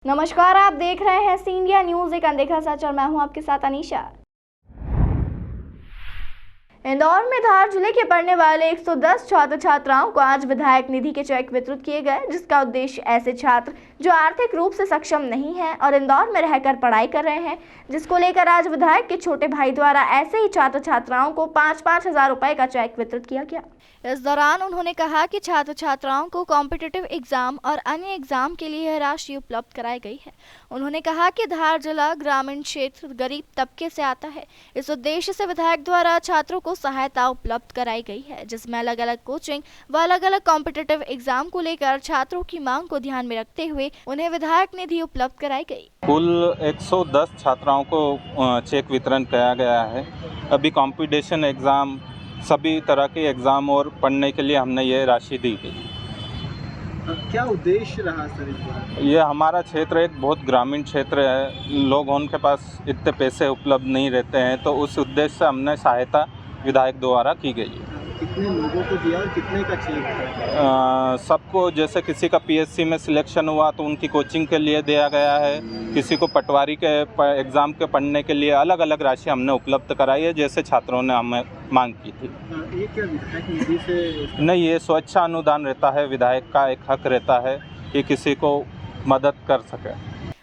नमस्कार, आप देख रहे हैं सी इंडिया न्यूज, एक अनदेखा सच और मैं हूं आपके साथ अनीशा। इंदौर में धार जिले के पढ़ने वाले 110 छात्र छात्राओं को आज विधायक निधि के चेक वितरित किए गए, जिसका उद्देश्य ऐसे छात्र जो आर्थिक रूप से सक्षम नहीं हैं और इंदौर में रहकर पढ़ाई कर रहे हैं, जिसको लेकर आज विधायक के छोटे भाई द्वारा ऐसे ही छात्र छात्राओं को 5-5 हजार रुपए का चेक वितरित किया गया। इस दौरान उन्होंने कहा कि छात्र छात्राओं को कॉम्पिटिटिव एग्जाम और अन्य एग्जाम के लिए यह राशि उपलब्ध कराई गई है। उन्होंने कहा कि धार जिला ग्रामीण क्षेत्र गरीब तबके से आता है। इस उद्देश्य से विधायक द्वारा छात्रों को सहायता उपलब्ध कराई गई है, जिसमें अलग अलग कोचिंग व अलग अलग कॉम्पिटिटिव एग्जाम को लेकर छात्रों की मांग को ध्यान में रखते हुए उन्हें विधायक निधि उपलब्ध कराई गई। कुल 110 छात्राओं को चेक वितरण किया गया है। अभी कॉम्पिटिशन एग्ज़ाम, सभी तरह के एग्ज़ाम और पढ़ने के लिए हमने ये राशि दी गई। क्या उद्देश्य रहा सर इस बार? ये हमारा क्षेत्र एक बहुत ग्रामीण क्षेत्र है, लोगों के पास इतने पैसे उपलब्ध नहीं रहते हैं, तो उस उद्देश्य से हमने सहायता विधायक द्वारा की गई है। कितने लोगों को दिया और कितने का चेक था? सबको, जैसे किसी का पीएससी में सिलेक्शन हुआ तो उनकी कोचिंग के लिए दिया गया है, किसी को पटवारी के एग्ज़ाम के पढ़ने के लिए अलग अलग राशि हमने उपलब्ध कराई है, जैसे छात्रों ने हमें मांग की थी। ये क्या विधायक निधि से? नहीं, ये स्वेच्छा अनुदान रहता है, विधायक का एक हक रहता है कि किसी को मदद कर सके।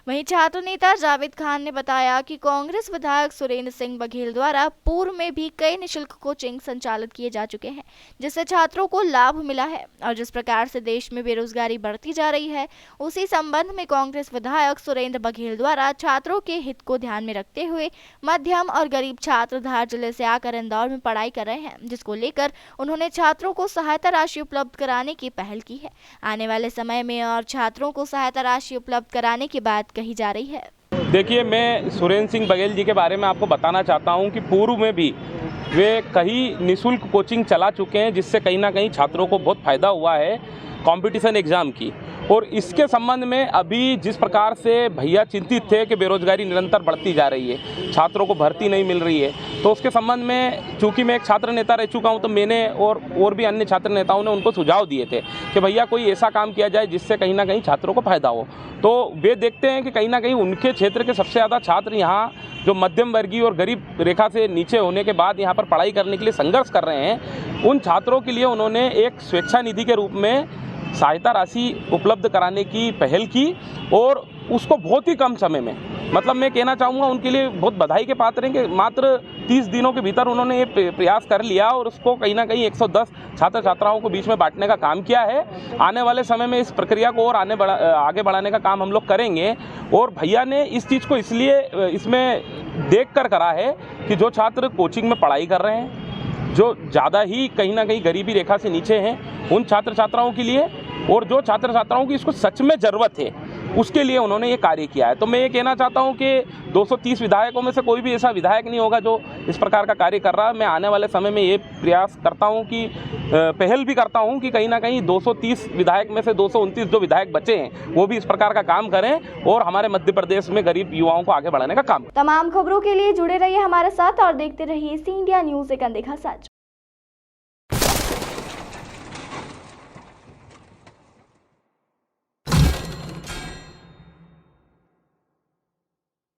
वहीं छात्र नेता जावेद खान ने बताया कि कांग्रेस विधायक सुरेंद्र सिंह बघेल द्वारा पूर्व में भी कई निःशुल्क कोचिंग संचालित किए जा चुके हैं, जिससे छात्रों को लाभ मिला है। और जिस प्रकार से देश में बेरोजगारी बढ़ती जा रही है, उसी संबंध में कांग्रेस विधायक सुरेंद्र बघेल द्वारा छात्रों के हित को ध्यान में रखते हुए मध्यम और गरीब छात्र धार जिले से आकर इंदौर में पढ़ाई कर रहे हैं, जिसको लेकर उन्होंने छात्रों को सहायता राशि उपलब्ध कराने की पहल की है। आने वाले समय में और छात्रों को सहायता राशि उपलब्ध कराने की बात कही जा रही है। देखिए, मैं सुरेंद्र सिंह बघेल जी के बारे में आपको बताना चाहता हूं कि पूर्व में भी वे कई निःशुल्क कोचिंग चला चुके हैं, जिससे कहीं ना कहीं छात्रों को बहुत फ़ायदा हुआ है कंपटीशन एग्ज़ाम की। और इसके संबंध में अभी जिस प्रकार से भैया चिंतित थे कि बेरोजगारी निरंतर बढ़ती जा रही है, छात्रों को भर्ती नहीं मिल रही है, तो उसके संबंध में चूंकि मैं एक छात्र नेता रह चुका हूं, तो मैंने और भी अन्य छात्र नेताओं ने उनको सुझाव दिए थे कि भैया कोई ऐसा काम किया जाए जिससे कहीं ना कहीं छात्रों को फायदा हो। तो वे देखते हैं कि कहीं ना कहीं उनके क्षेत्र के सबसे ज़्यादा छात्र यहाँ जो मध्यम वर्गीय और गरीब रेखा से नीचे होने के बाद यहाँ पर पढ़ाई करने के लिए संघर्ष कर रहे हैं, उन छात्रों के लिए उन्होंने एक स्वेच्छा निधि के रूप में सहायता राशि उपलब्ध कराने की पहल की, और उसको बहुत ही कम समय में, मतलब मैं कहना चाहूँगा उनके लिए बहुत बधाई के पात्र हैं कि मात्र 30 दिनों के भीतर उन्होंने ये प्रयास कर लिया और उसको कहीं ना कहीं 110 छात्र छात्राओं को बीच में बांटने का काम किया है। आने वाले समय में इस प्रक्रिया को और आगे बढ़ाने का काम हम लोग करेंगे। और भैया ने इस चीज़ को इसलिए इसमें देख कर करा है कि जो छात्र कोचिंग में पढ़ाई कर रहे हैं, जो ज़्यादा ही कहीं ना कहीं गरीबी रेखा से नीचे हैं, उन छात्र छात्राओं के लिए, और जो छात्र छात्राओं की इसको सच में ज़रूरत है, उसके लिए उन्होंने ये कार्य किया है। तो मैं ये कहना चाहता हूँ कि 230 विधायकों में से कोई भी ऐसा विधायक नहीं होगा जो इस प्रकार का कार्य कर रहा है। मैं आने वाले समय में ये प्रयास करता हूँ कि पहल भी करता हूँ कि कहीं ना कहीं 230 विधायक में से 229 जो विधायक बचे हैं वो भी इस प्रकार का काम करें और हमारे मध्य प्रदेश में गरीब युवाओं को आगे बढ़ाने का काम करें। तमाम खबरों के लिए जुड़े रहिए हमारे साथ और देखते रहिए सी इंडिया न्यूज, एक अनदेखा सच।